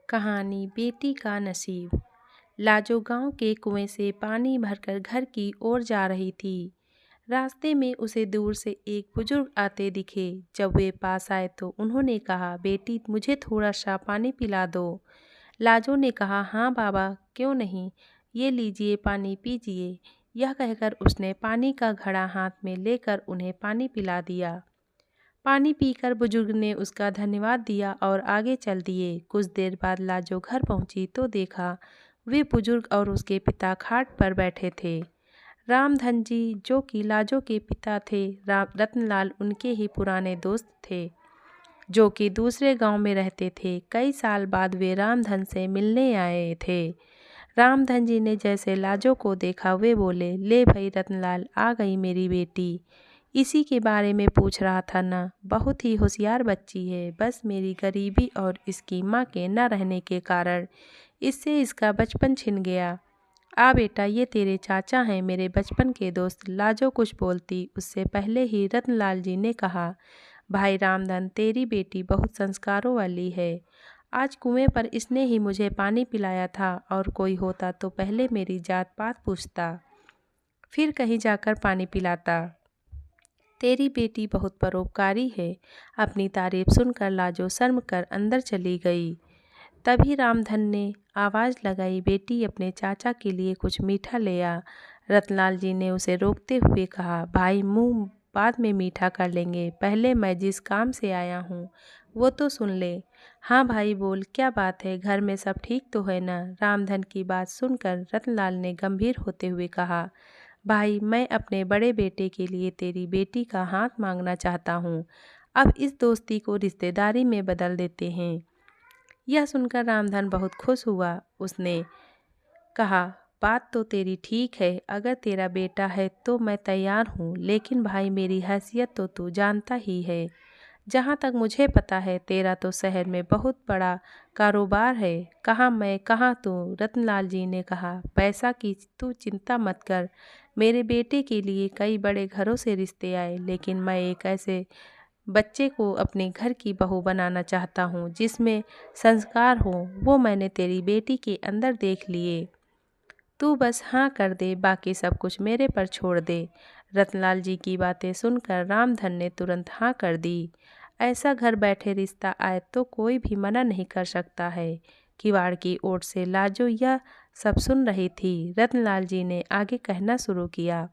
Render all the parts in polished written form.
कहानी बेटी का नसीब। लाजो गांव के कुएं से पानी भरकर घर की ओर जा रही थी। रास्ते में उसे दूर से एक बुजुर्ग आते दिखे। जब वे पास आए तो उन्होंने कहा, बेटी मुझे थोड़ा सा पानी पिला दो। लाजो ने कहा, हाँ बाबा, क्यों नहीं, ये लीजिए पानी पीजिए। यह कहकर उसने पानी का घड़ा हाथ में लेकर उन्हें पानी पिला दिया। पानी पीकर बुजुर्ग ने उसका धन्यवाद दिया और आगे चल दिए। कुछ देर बाद लाजो घर पहुंची तो देखा वे बुजुर्ग और उसके पिता खाट पर बैठे थे। रामधन जी, जो कि लाजो के पिता थे, रतनलाल उनके ही पुराने दोस्त थे, जो कि दूसरे गांव में रहते थे। कई साल बाद वे रामधन से मिलने आए थे। रामधन जी ने जैसे लाजो को देखा वे बोले, ले भाई रतनलाल, आ गई मेरी बेटी। इसी के बारे में पूछ रहा था ना, बहुत ही होशियार बच्ची है। बस मेरी गरीबी और इसकी माँ के न रहने के कारण इससे इसका बचपन छिन गया। आ बेटा, ये तेरे चाचा हैं, मेरे बचपन के दोस्त। लाजो कुछ बोलती उससे पहले ही रतनलाल जी ने कहा, भाई रामधन, तेरी बेटी बहुत संस्कारों वाली है। आज कुएं पर इसने ही मुझे पानी पिलाया था, और कोई होता तो पहले मेरी जात पात पूछता, फिर कहीं जाकर पानी पिलाता। तेरी बेटी बहुत परोपकारी है। अपनी तारीफ सुनकर लाजो शर्म कर अंदर चली गई। तभी रामधन ने आवाज़ लगाई, बेटी अपने चाचा के लिए कुछ मीठा ले आ। रतनलाल जी ने उसे रोकते हुए कहा, भाई मुंह बाद में मीठा कर लेंगे, पहले मैं जिस काम से आया हूँ वो तो सुन ले। हाँ भाई बोल, क्या बात है, घर में सब ठीक तो है ना? रामधन की बात सुनकर रतनलाल ने गंभीर होते हुए कहा, भाई मैं अपने बड़े बेटे के लिए तेरी बेटी का हाथ मांगना चाहता हूँ। अब इस दोस्ती को रिश्तेदारी में बदल देते हैं। यह सुनकर रामधन बहुत खुश हुआ। उसने कहा, बात तो तेरी ठीक है, अगर तेरा बेटा है तो मैं तैयार हूँ, लेकिन भाई मेरी हैसियत तो तू जानता ही है। जहाँ तक मुझे पता है तेरा तो शहर में बहुत बड़ा कारोबार है, कहाँ मैं कहाँ तू। रतनलाल जी ने कहा, पैसा की तू चिंता मत कर, मेरे बेटे के लिए कई बड़े घरों से रिश्ते आए, लेकिन मैं एक ऐसे बच्चे को अपने घर की बहू बनाना चाहता हूँ जिसमें संस्कार हो। वो मैंने तेरी बेटी के अंदर देख लिए। तू बस हाँ कर दे, बाकी सब कुछ मेरे पर छोड़ दे। रतनलाल जी की बातें सुनकर रामधन ने तुरंत हाँ कर दी। ऐसा घर बैठे रिश्ता आए तो कोई भी मना नहीं कर सकता है। किवाड़ की ओर से लाजो यह सब सुन रही थी। रतनलाल जी ने आगे कहना शुरू किया,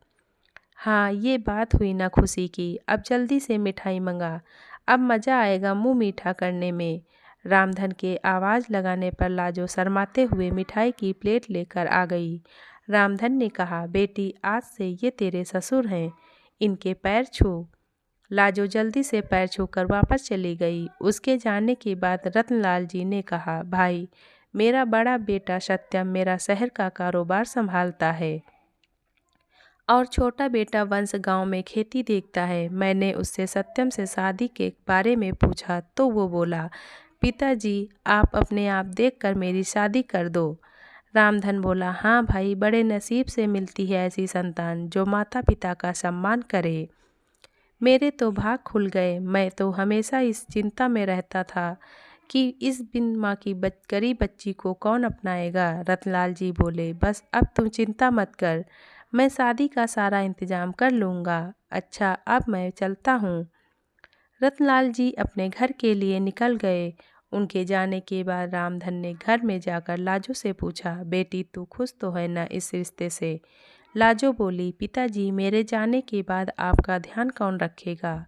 हाँ ये बात हुई ना खुशी की, अब जल्दी से मिठाई मंगा, अब मज़ा आएगा मुंह मीठा करने में। रामधन के आवाज़ लगाने पर लाजो शर्माते हुए मिठाई की प्लेट लेकर आ गई। रामधन ने कहा, बेटी आज से ये तेरे ससुर हैं, इनके पैर छू। लाजो जल्दी से पैर छूकर वापस चली गई। उसके जाने के बाद रतनलाल जी ने कहा, भाई मेरा बड़ा बेटा सत्यम मेरा शहर का कारोबार संभालता है और छोटा बेटा वंश गांव में खेती देखता है। मैंने उससे सत्यम से शादी के बारे में पूछा तो वो बोला, पिताजी आप अपने आप देखकर मेरी शादी कर दो। रामधन बोला, हाँ भाई, बड़े नसीब से मिलती है ऐसी संतान जो माता पिता का सम्मान करे। मेरे तो भाग खुल गए। मैं तो हमेशा इस चिंता में रहता था कि इस बिन माँ की गरीब बच्ची को कौन अपनाएगा। रतनलाल जी बोले, बस अब तुम चिंता मत कर, मैं शादी का सारा इंतजाम कर लूँगा। अच्छा अब मैं चलता हूँ। रतनलाल जी अपने घर के लिए निकल गए। उनके जाने के बाद रामधन ने घर में जाकर लाजो से पूछा, बेटी तू खुश तो है ना इस रिश्ते से? लाजो बोली, पिताजी मेरे जाने के बाद आपका ध्यान कौन रखेगा?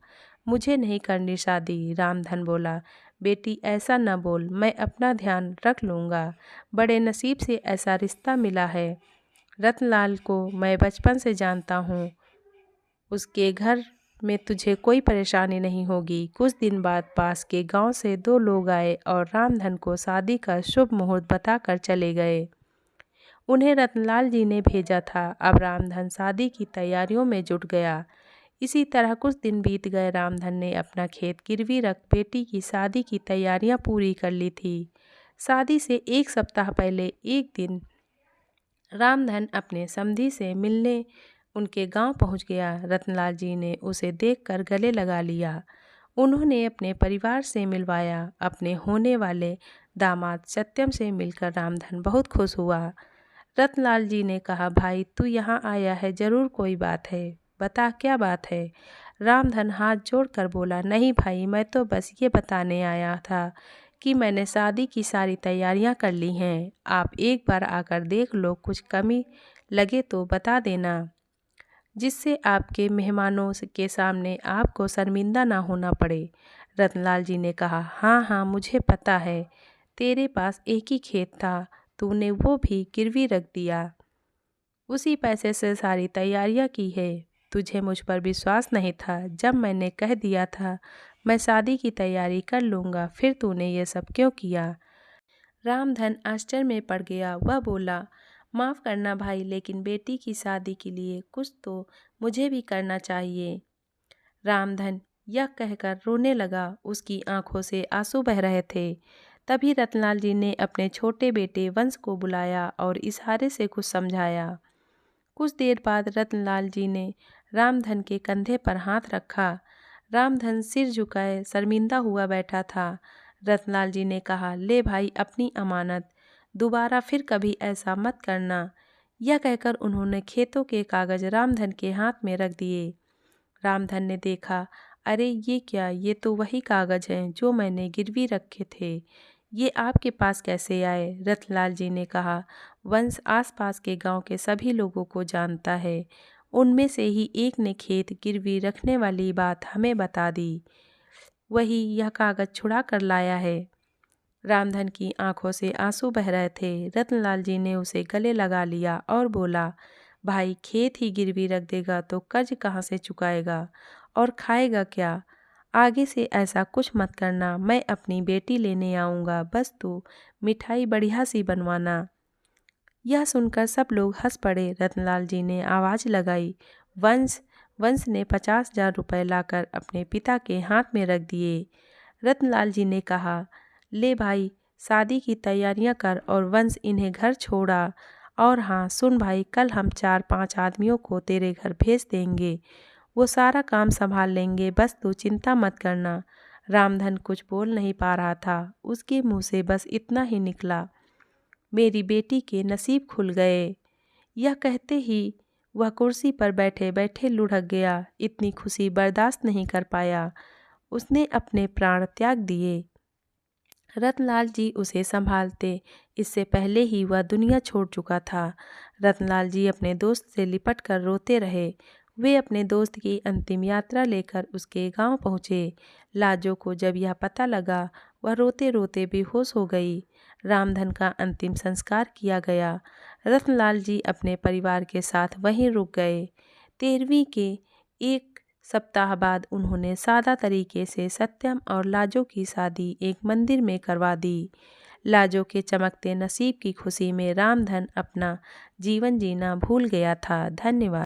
मुझे नहीं करनी शादी। रामधन बोला, बेटी ऐसा न बोल, मैं अपना ध्यान रख लूँगा, बड़े नसीब से ऐसा रिश्ता मिला है। रतनलाल को मैं बचपन से जानता हूँ, उसके घर में तुझे कोई परेशानी नहीं होगी। कुछ दिन बाद पास के गांव से दो लोग आए और रामधन को शादी का शुभ मुहूर्त बताकर चले गए। उन्हें रतनलाल जी ने भेजा था। अब रामधन शादी की तैयारियों में जुट गया। इसी तरह कुछ दिन बीत गए। रामधन ने अपना खेत गिरवी रख बेटी की शादी की तैयारियां पूरी कर ली थी। शादी से एक सप्ताह पहले एक दिन रामधन अपने समधी से मिलने उनके गांव पहुंच गया। रतनलाल जी ने उसे देखकर गले लगा लिया। उन्होंने अपने परिवार से मिलवाया। अपने होने वाले दामाद सत्यम से मिलकर रामधन बहुत खुश हुआ। रतनलाल जी ने कहा, भाई तू यहाँ आया है, जरूर कोई बात है, बता क्या बात है। रामधन हाथ जोड़कर बोला, नहीं भाई, मैं तो बस ये बताने आया था कि मैंने शादी की सारी तैयारियां कर ली हैं। आप एक बार आकर देख लो, कुछ कमी लगे तो बता देना, जिससे आपके मेहमानों के सामने आपको शर्मिंदा ना होना पड़े। रतनलाल जी ने कहा, हाँ हाँ, मुझे पता है, तेरे पास एक ही खेत था, तूने वो भी गिरवी रख दिया, उसी पैसे से सारी तैयारियां की है। तुझे मुझ पर विश्वास नहीं था। जब मैंने कह दिया था मैं शादी की तैयारी कर लूँगा, फिर तूने ये सब क्यों किया। रामधन आश्चर्य में पड़ गया। वह बोला, माफ़ करना भाई, लेकिन बेटी की शादी के लिए कुछ तो मुझे भी करना चाहिए। रामधन यह कहकर रोने लगा। उसकी आंखों से आंसू बह रहे थे। तभी रतनलाल जी ने अपने छोटे बेटे वंश को बुलाया और इशारे से कुछ समझाया। कुछ देर बाद रतनलाल जी ने रामधन के कंधे पर हाथ रखा। रामधन सिर झुकाए शर्मिंदा हुआ बैठा था। रतनलाल जी ने कहा, ले भाई अपनी अमानत, दोबारा फिर कभी ऐसा मत करना। यह कहकर उन्होंने खेतों के कागज रामधन के हाथ में रख दिए। रामधन ने देखा, अरे ये क्या, ये तो वही कागज हैं जो मैंने गिरवी रखे थे, ये आपके पास कैसे आए। रतनलाल जी ने कहा, वंश आसपास के गांव के सभी लोगों को जानता है, उनमें से ही एक ने खेत गिरवी रखने वाली बात हमें बता दी, वही यह कागज छुड़ा कर लाया है। रामधन की आंखों से आंसू बह रहे थे। रतनलाल जी ने उसे गले लगा लिया और बोला, भाई खेत ही गिरवी रख देगा तो कर्ज कहाँ से चुकाएगा और खाएगा क्या। आगे से ऐसा कुछ मत करना, मैं अपनी बेटी लेने आऊँगा, बस तू मिठाई बढ़िया सी बनवाना। यह सुनकर सब लोग हंस पड़े। रतनलाल जी ने आवाज़ लगाई, वंश। वंश ने 50,000 रुपये लाकर अपने पिता के हाथ में रख दिए। रतनलाल जी ने कहा, ले भाई शादी की तैयारियां कर, और वंश इन्हें घर छोड़ा। और हाँ सुन भाई, कल हम 4-5 आदमियों को तेरे घर भेज देंगे, वो सारा काम संभाल लेंगे, बस तू चिंता मत करना। रामधन कुछ बोल नहीं पा रहा था। उसके मुंह से बस इतना ही निकला, मेरी बेटी के नसीब खुल गए। यह कहते ही वह कुर्सी पर बैठे बैठे लुढ़क गया। इतनी खुशी बर्दाश्त नहीं कर पाया, उसने अपने प्राण त्याग दिए। रतनलाल जी उसे संभालते, इससे पहले ही वह दुनिया छोड़ चुका था। रतनलाल जी अपने दोस्त से लिपट कर रोते रहे। वे अपने दोस्त की अंतिम यात्रा लेकर उसके गांव पहुँचे। लाजो को जब यह पता लगा, वह रोते रोते बेहोश हो गई। रामधन का अंतिम संस्कार किया गया। रतनलाल जी अपने परिवार के साथ वहीं रुक गए। 13वीं के एक सप्ताह बाद उन्होंने सादा तरीके से सत्यम और लाजो की शादी एक मंदिर में करवा दी। लाजो के चमकते नसीब की खुशी में रामधन अपना जीवन जीना भूल गया था। धन्यवाद।